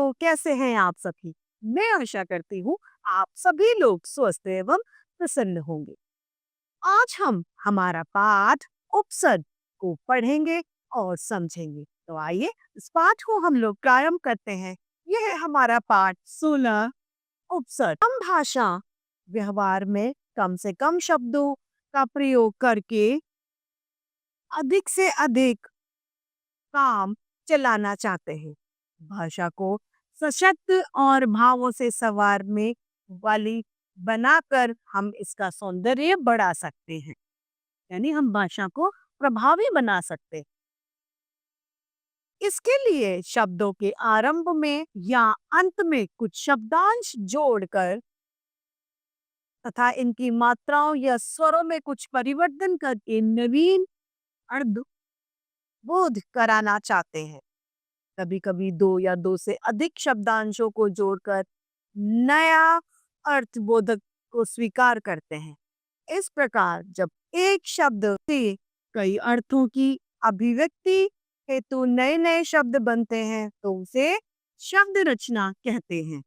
तो कैसे हैं आप सभी? मैं आशा करती हूँ आप सभी लोग स्वस्थ एवं प्रसन्न होंगे। आज हम हमारा पाठ उपसर्ग को पढ़ेंगे और समझेंगे। तो आइए इस पाठ को हम लोग प्रारंभ करते हैं। यह है हमारा पाठ 16 उपसर्ग। हम भाषा व्यवहार में कम से कम शब्दों का प्रयोग करके अधिक से अधिक काम चलाना चाहते हैं। भाषा को सशक्त और भावों से सवारने वाली बनाकर हम इसका सौंदर्य बढ़ा सकते हैं। यानी हम भाषा को प्रभावी बना सकते हैं। इसके लिए शब्दों के आरंभ में या अंत में कुछ शब्दांश जोड़कर तथा इनकी मात्राओं या स्वरों में कुछ परिवर्तन करके नवीन अर्थ बोध कराना चाहते हैं। कभी कभी दो या दो से अधिक शब्दांशों को जोड़कर नया अर्थबोधक को स्वीकार करते हैं। इस प्रकार जब एक शब्द से कई अर्थों की अभिव्यक्ति हेतु नए नए शब्द बनते हैं तो उसे शब्द रचना कहते हैं।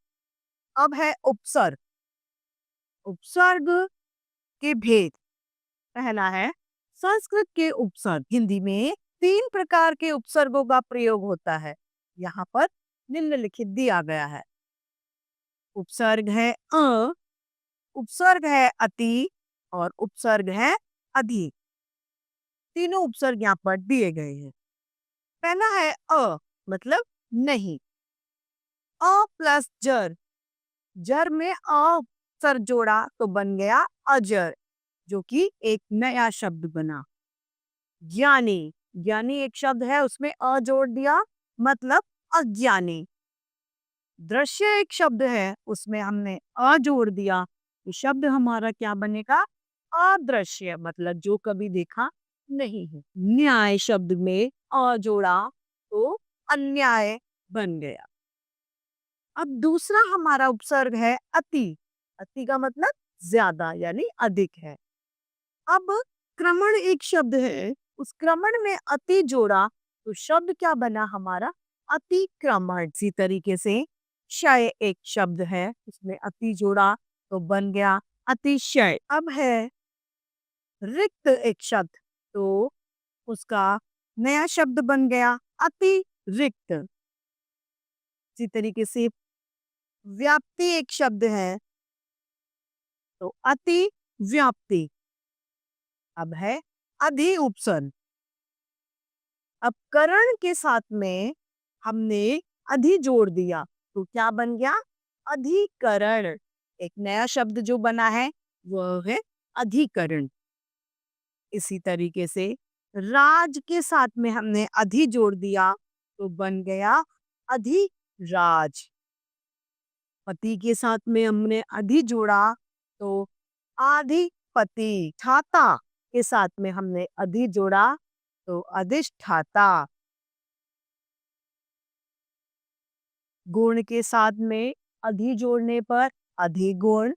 अब है उपसर्ग। उपसर्ग के भेद। पहला है संस्कृत के उपसर्ग। हिंदी में 3 प्रकार के उपसर्गों का प्रयोग होता है। यहाँ पर निम्नलिखित दिया गया है। उपसर्ग है उपसर्ग है अति और उपसर्ग है अधिक। तीनों उपसर्ग यहाँ पर दिए गए हैं। पहला है मतलब नहीं। अ प्लस जर। जर में सर जोड़ा तो बन गया अजर, जो कि एक नया शब्द बना। ज्ञानी। ज्ञानी एक शब्द है, उसमें अ जोड़ दिया, मतलब अज्ञानी। दृश्य एक शब्द है, उसमें हमने अ जोड़ दिया, ये शब्द हमारा क्या बनेगा? अदृश्य, मतलब जो कभी देखा नहीं है। न्याय शब्द में अ जोड़ा तो अन्याय बन गया। अब दूसरा हमारा उपसर्ग है अति। अति का मतलब ज्यादा यानी अधिक है। अब क्रमण एक शब्द है, उस क्रमण में अति जोड़ा तो शब्द क्या बना हमारा? अतिक्रमण। इसी तरीके से क्षय एक शब्द है, उसमें अति जोड़ा तो बन गया अतिशय। अब है रिक्त एक शब्द, तो उसका नया शब्द बन गया अतिरिक्त। इसी तरीके से व्याप्ति एक शब्द है, तो अति व्याप्ति। अब है अधि उपसर्ग। अब करण के साथ में हमने अधि जोड़ दिया तो क्या बन गया? अधिकरण। एक नया शब्द जो बना है वह है अधिकरण। इसी तरीके से राज के साथ में हमने अधि जोड़ दिया तो बन गया अधिराज। पति के साथ में हमने अधि जोड़ा तो आधिपति। छाता के साथ में हमने अधि जोड़ा तो अधिष्ठाता। गुण के साथ में अधि जोड़ने पर अधिगुण।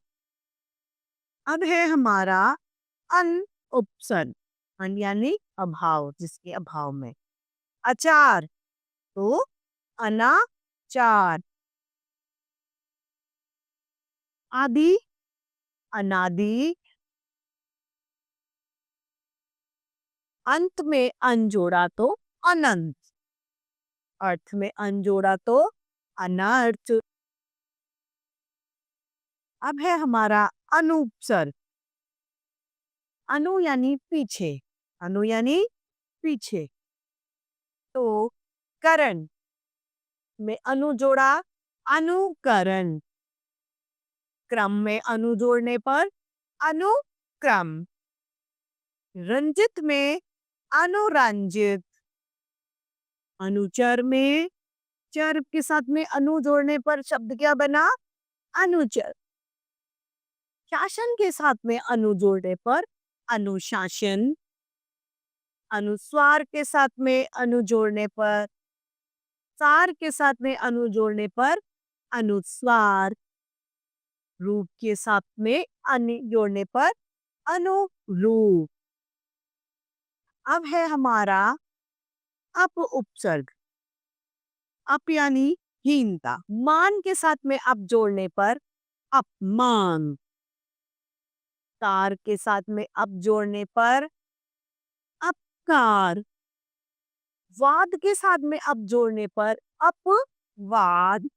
अब है हमारा अन उपसर्ग। अन यानी अभाव, जिसके अभाव में। अचार तो अनाचार। आदि अनादि। अंत में अन जोड़ा तो अनंत। अर्थ में अन जोड़ा तो अनर्थ। अब है हमारा अनुपसर्ग। अनु यानी पीछे। अनु यानी पीछे। तो करण में अनु जोड़ा अनुकरण। क्रम में अनु जोड़ने पर अनुक्रम। रंजित में अनुरंजित। अनुचर में चर के साथ में अनु जोड़ने पर शब्द क्या बना? अनुचर। शासन के साथ में अनु जोड़ने पर अनुशासन। अनुस्वार के साथ में अनु जोड़ने पर, सार के साथ में अनु जोड़ने पर अनुस्वार। रूप के साथ में अनु जोड़ने पर अनुरूप। अब है हमारा अप उपसर्ग। अप यानी हीनता। मान के साथ में अप जोड़ने पर अपमान। कार के साथ में अप जोड़ने पर अपकार। वाद के साथ में अप जोड़ने पर अपवाद।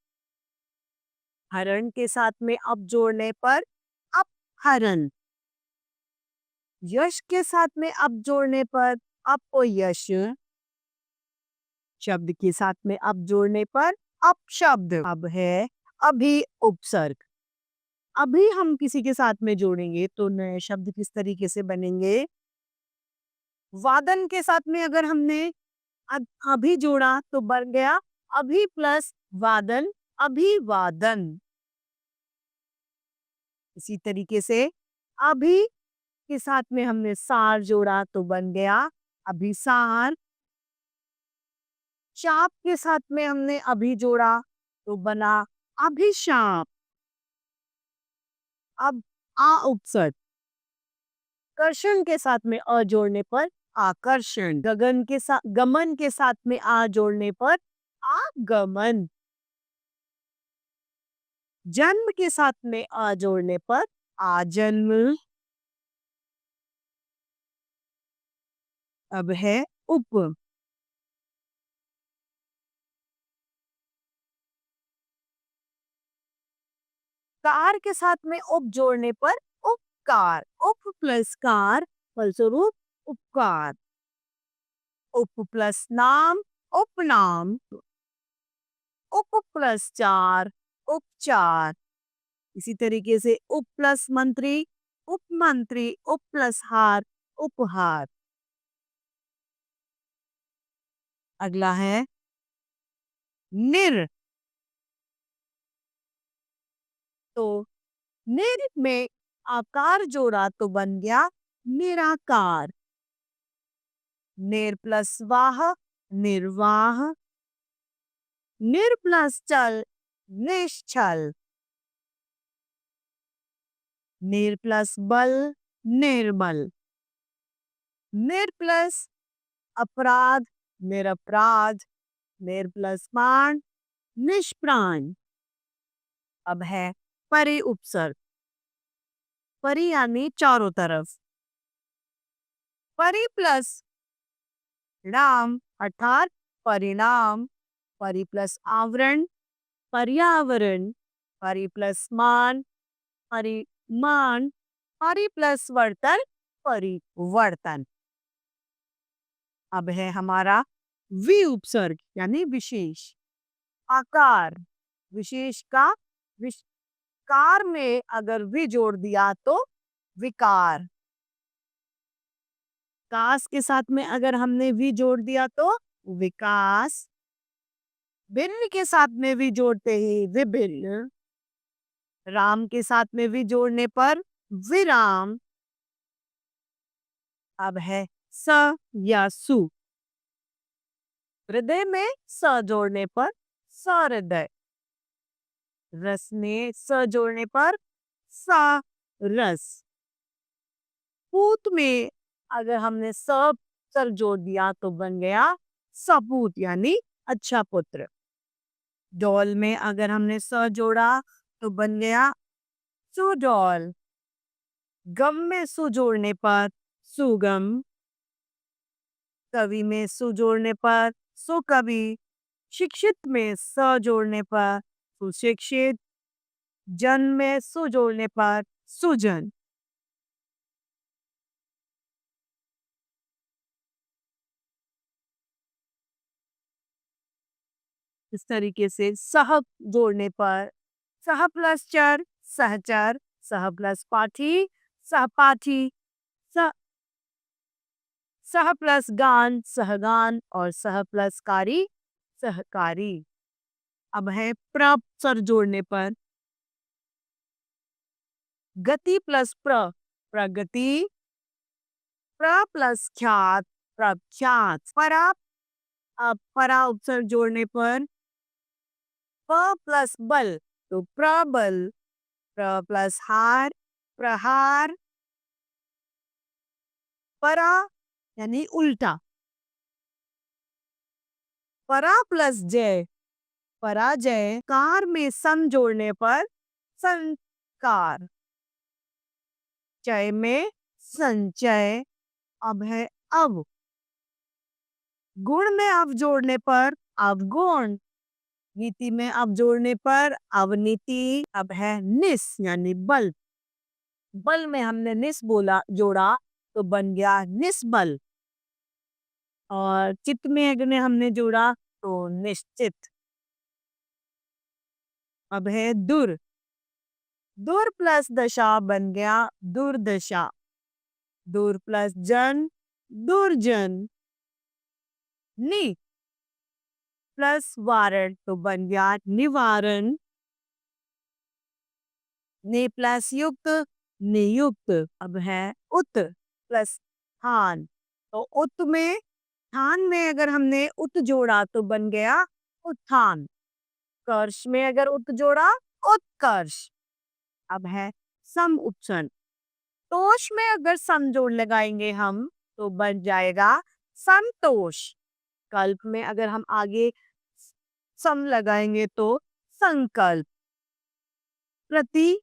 हरण के साथ में अप जोड़ने पर अपहरण। यश के साथ में अप जोड़ने पर अपयश। शब्द के साथ में अप जोड़ने पर अपशब्द। अब है अभी उपसर्ग। अभी हम किसी के साथ में जोड़ेंगे तो नए शब्द किस तरीके से बनेंगे? वादन के साथ में अगर हमने अभी जोड़ा तो बन गया अभी प्लस वादन, अभिवादन। इसी तरीके से अभी के साथ में हमने सार जोड़ा तो बन गया अभिसार। चाप के साथ में हमने अभी जोड़ा तो बना अभिशाप। अब आ उपसर्ग। कर्षण के साथ में अ जोड़ने पर आकर्षण। गगन के साथ गमन के साथ में आ जोड़ने पर आगमन। जन्म के साथ में आ जोड़ने पर आजन्म। अब है उप। कार के साथ में उप जोड़ने पर उपकार। उप प्लस कार फलस्वरूप उपकार। उप प्लस नाम उपनाम। उप प्लस चार उपचार। इसी तरीके से उप प्लस मंत्री उपमंत्री। उप प्लस हार उपहार। अगला है निर। तो निर में आकार जोड़ा तो बन गया निराकार। निर प्लस वाह निर्वाह। निर प्लस चल निश्चल। निर प्लस बल निर्बल। निर प्लस अपराध निरपराध। निर प्लस प्राण निष्प्राण। अब है परि उपसर्ग। परि यानी चारों तरफ। परि प्लस राम अर्थात परिणाम। परि प्लस आवरण पर्यावरण। परि प्लस मान परिमाण। परि प्लस वर्तन परिवर्तन। अब है हमारा वि उपसर्ग यानी विशेष। आकार विशेष का विकार में अगर वि जोड़ दिया तो विकार। कास के साथ में अगर हमने वि जोड़ दिया तो विकास। भिन्न के साथ में वि जोड़ते ही विभिन्न। राम के साथ में वि जोड़ने पर विराम। अब है स या सु। हृदय में स जोड़ने पर सहृदय। रस में स जोड़ने पर सा रस। पूत में अगर हमने सर जोड़ दिया तो बन गया सपूत यानी अच्छा पुत्र। डॉल में अगर हमने स जोड़ा तो बन गया सुडौल। गम में सु जोड़ने पर सुगम। कवि में सु जोड़ने पर सुकवि। शिक्षित में स जोड़ने पर सुशिक्षित। जन में सु जोड़ने पर सुजन। इस तरीके से सह जोड़ने पर सह प्लस चर सहचर। सह प्लस पाठी सहपाठी। सह सह प्लस गान सहगान और सह प्लस कारी सहकारी। अब है प्र सर जोड़ने पर गति प्लस प्रगति। प्र प्लस ख्यात प्रख्यात। परा अब परा उपसर्ग जोड़ने पर प प्लस बल तो प्रबल। प्र प्लस हार प्रहार। परा यानी उल्टा। परा प्लस जय पराजय, कार में सन जोड़ने पर संकार, चय में संचय, अब है अव, गुण में अव जोड़ने पर अवगुण, नीति में अब जोड़ने पर अवनीति, अब है निस यानी बल, बल में हमने निस बोला जोड़ा तो बन गया निस्बल, और चित्त में अगर हमने जोड़ा तो निश्चित, अब है दुर, दुर प्लस दशा बन गया दुर्दशा, दूर प्लस जन दुर्जन, नि प्लस वारण तो बन गया निवारण, ने प्लस युक्त नियुक्त, अब है उत प्लस थान, तो उत में थान में अगर हमने उत जोड़ा तो बन गया उत्थान, कर्ष में अगर उत जोड़ा उत्कर्ष, अब है सम उपसन, तोष में अगर सम जोड़ लगाएंगे हम तो बन जाएगा संतोष, कल्प में अगर हम आगे सम लगाएंगे तो संकल्प, प्रति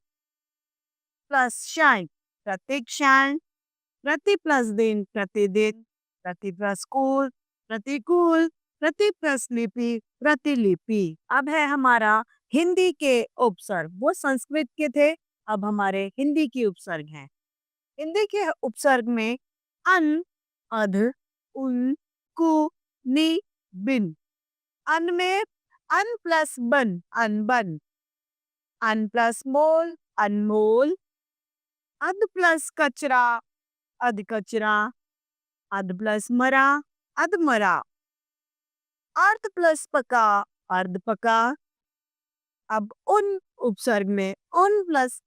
प्लस क्षण प्रतीक्षण, प्रति प्लस दिन प्रतिदिन, प्रति प्लस कुल प्रतिकूल, प्रति प्लस लिपि प्रतिलिपि। अब है हमारा हिंदी के उपसर्ग, वो संस्कृत के थे, अब हमारे हिंदी की उपसर्ग हैं। हिंदी के उपसर्ग में अन, अध, उन, कु, नि, बिन। अन में अन प्लस बन अनबन, अन प्लस मोल अनमोल, अध प्लस कचरा अध कचरा, अध प्लस मरा अधमरा, अर्ध प्लस पका अर्ध पका। अब उन उपसर्ग में उन प्लस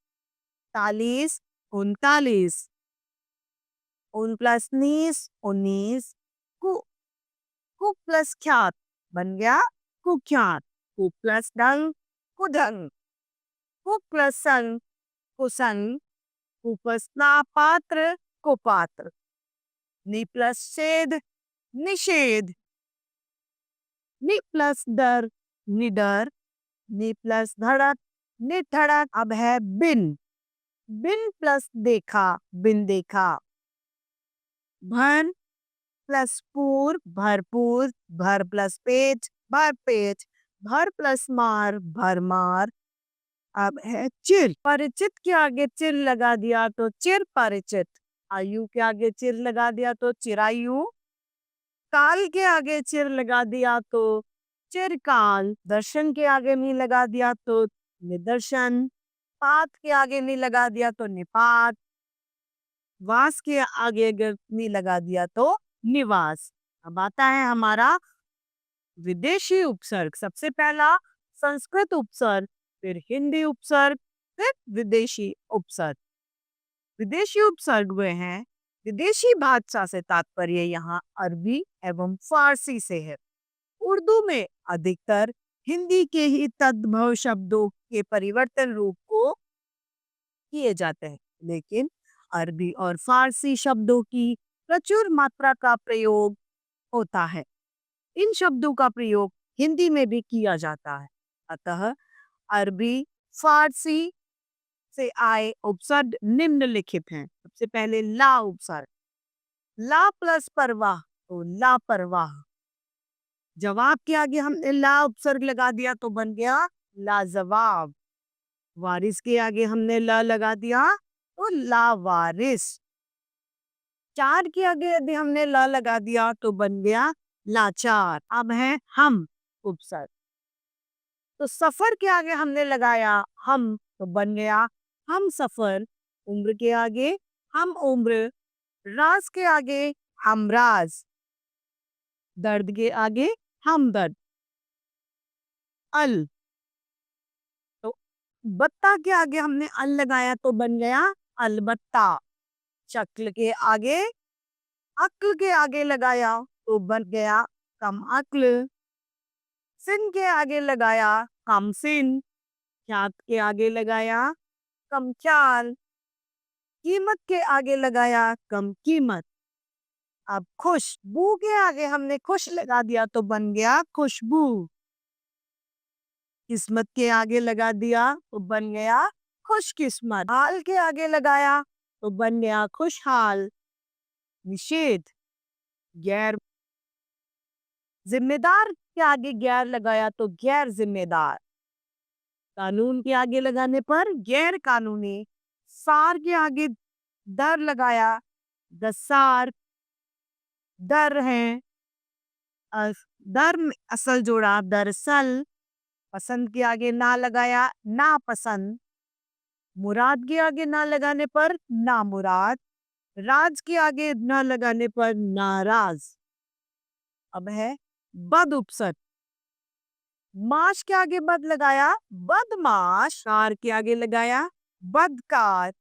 40 39, उन प्लस 19 कु, कु प्लस ख्यात बन गया कुख्यात, कु प्लस डंग कुढंग, कु प्लस संग कुसंग, कुपस्ना पात्र कुपात्र, नि प्लस छेद निषेध, नि प्लस डर निडर, नि प्लस धड़क निधड़क, अब है बिन, बिन प्लस देखा बिन देखा, भन प्लस पूर भरपूर, भर प्लस पेट भर पेट, भर प्लस मार भरमार, अब है चिर, परिचित के आगे चिर लगा दिया तो चिर परिचित, आयु के आगे चिर लगा दिया तो चिरायु, काल के आगे चिर लगा दिया तो चिरकाल, दर्शन के आगे नहीं लगा दिया तो निदर्शन, पात के आगे नहीं लगा दिया तो निपात, वास के आगे अगर नहीं लगा दिया तो निवास। अब आता है हमारा विदेशी उपसर्ग, सबसे पहला संस्कृत उपसर्ग, फिर हिंदी उपसर्ग, फिर विदेशी उपसर्ग। विदेशी उपसर्ग वे हैं, विदेशी भाषा से तात्पर्य यहाँ अरबी एवं फारसी से है। उर्दू में अधिकतर हिंदी के ही तद्भव शब्दों के परिवर्तन रूप को किए जाते हैं, लेकिन अरबी और फारसी शब्दों की प्रचुर मात्रा का प्रयोग होता है। इन शब्दों का प्रयोग हिंदी में भी किया जाता है, अतः अरबी फारसी से आए उपसर्ग निम्नलिखित हैं। सबसे पहले ला उपसर्ग, ला प्लस परवाह तो लापरवाह, जवाब के आगे हमने ला उपसर्ग लगा दिया तो बन गया लाजवाब, वारिस के आगे हमने ला लगा दिया तो लावारिस, चार के आगे यदि हमने ला लगा दिया तो बन गया लाचार। अब है हम उपसर्ग, तो सफर के आगे हमने लगाया हम तो बन गया हम सफर, उम्र के आगे हम उम्र, राज के आगे हम राज, दर्द के आगे हम दर्द, अल, तो बत्ता के आगे हमने अल लगाया तो बन गया अलबत्ता, शक्ल के आगे अक्ल के आगे लगाया तो बन गया कम अक्ल, सिन के आगे लगाया कम सिन, ख्यात के आगे लगाया कम ख्याल, कीमत के आगे लगाया कम कीमत। अब खुशबू के आगे हमने खुश लगा दिया तो बन गया खुशबू, किस्मत के आगे लगा दिया तो बन गया खुशकिस्मत। हाल के आगे लगाया तो बन गया खुशहाल। निषेध, गैर। जिम्मेदार के आगे गैर लगाया तो गैर जिम्मेदार। कानून के आगे लगाने पर गैर कानूनी। सार के आगे दर लगाया, दसार दर है। दर में असल जोड़ा दरअसल। पसंद के आगे ना लगाया, ना पसंद। मुराद के आगे ना लगाने पर ना मुराद। राज के आगे ना लगाने पर नाराज। अब है बद उपसर्ग। माश के आगे बद लगाया, बदमाश। कार के आगे लगाया, बदकार।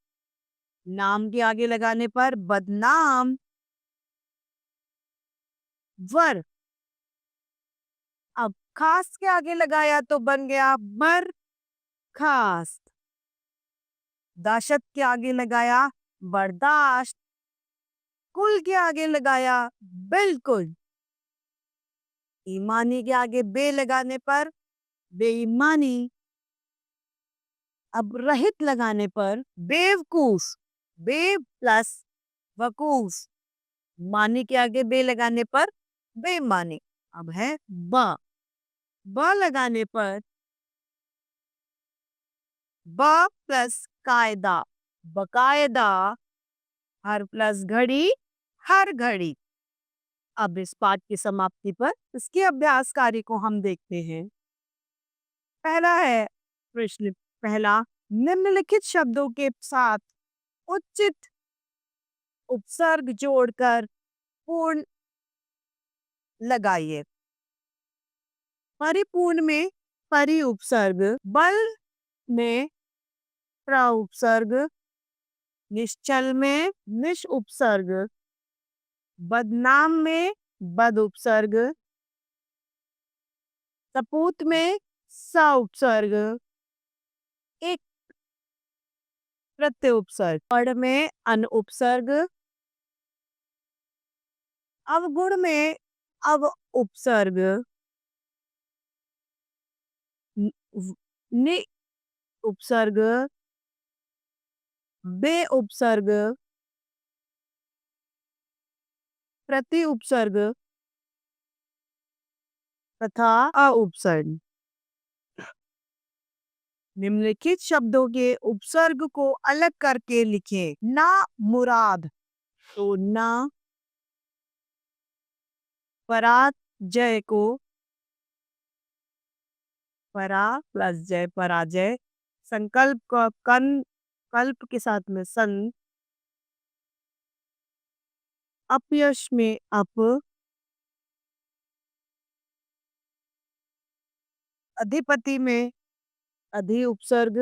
नाम के आगे लगाने पर बदनाम। वर। अब खास के आगे लगाया तो बन गया बर खास। दाशत के आगे लगाया, बर्दाश्त। कुल के आगे लगाया, बिल्कुल। ईमानी के आगे बे लगाने पर बेईमानी। अब रहित लगाने पर बेवकूफ। बे प्लस वकूफ। मानी के आगे बे लगाने पर बेमानी। अब है ब लगाने पर ब प्लस कायदा, बकायदा। हर प्लस घड़ी, हर घड़ी। अब इस पाठ की समाप्ति पर इसके अभ्यास कार्य को हम देखते हैं। पहला है प्रश्न पहला, निम्नलिखित शब्दों के साथ उचित उपसर्ग जोड़कर पूर्ण लगाइए। परिपूर्ण में परि उपसर्ग, बल में प्र उपसर्ग, निश्चल में निश उपसर्ग, बदनाम में बद उपसर्ग, सपूत में स उपसर्ग, एक प्रत्यय उपसर्ग, पढ़ में अन उपसर्ग, अवगुण में अव उपसर्ग, नि उपसर्ग, बे उपसर्ग, प्रति उपसर्ग तथा अ उपसर्ग। निम्नलिखित शब्दों के उपसर्ग को अलग करके लिखें। ना मुराद तो ना, पराजय को परा प्लस जय पराजय, संकल्प का कन कल्प के साथ में सन, अपयश में अप, अधिपति में अधि उपसर्ग,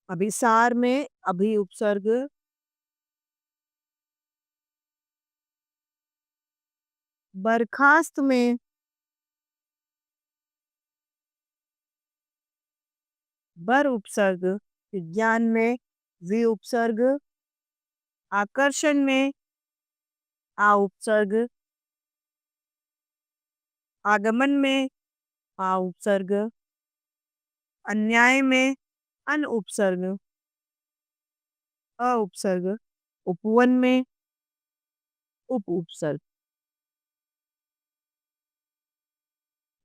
अभिसार में अभि उपसर्ग, बर्खास्त में बर उपसर्ग, विज्ञान में वि उपसर्ग, आकर्षण में आ उपसर्ग, आगमन में आ उपसर्ग, अन्याय में अन उपसर्ग, अ उपसर्ग, उपवन में उप उपसर्ग।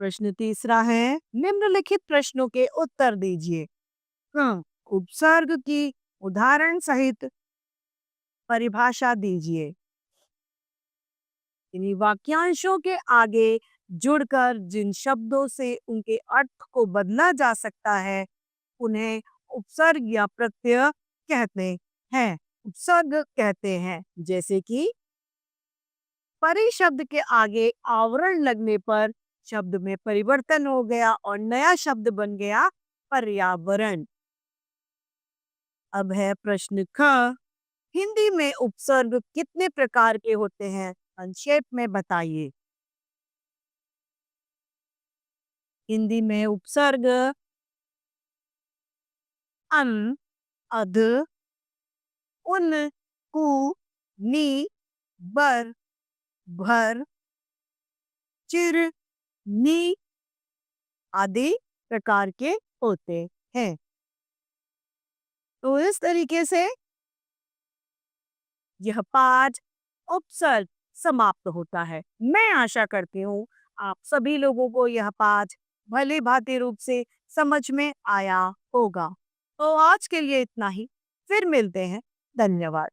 प्रश्न तीसरा है, निम्नलिखित प्रश्नों के उत्तर दीजिए। हाँ, उपसर्ग की उदाहरण सहित परिभाषा दीजिए। इन्हीं वाक्यांशों के आगे जुड़कर जिन शब्दों से उनके अर्थ को बदला जा सकता है उन्हें उपसर्ग या प्रत्यय कहते हैं। उपसर्ग कहते हैं जैसे कि परि शब्द के आगे आवरण लगने पर शब्द में परिवर्तन हो गया और नया शब्द बन गया पर्यावरण। अब है प्रश्न ख, हिंदी में उपसर्ग कितने प्रकार के होते हैं, संक्षेप में बताइए। हिंदी में उपसर्ग अन, अध, उन, कु, नी, बर, भर, चिर, नी आदि प्रकार के होते हैं। तो इस तरीके से यह पाठ उपसर्ग समाप्त होता है। मैं आशा करती हूँ आप सभी लोगों को यह पाठ भली भांति रूप से समझ में आया होगा। तो आज के लिए इतना ही। फिर मिलते हैं। धन्यवाद।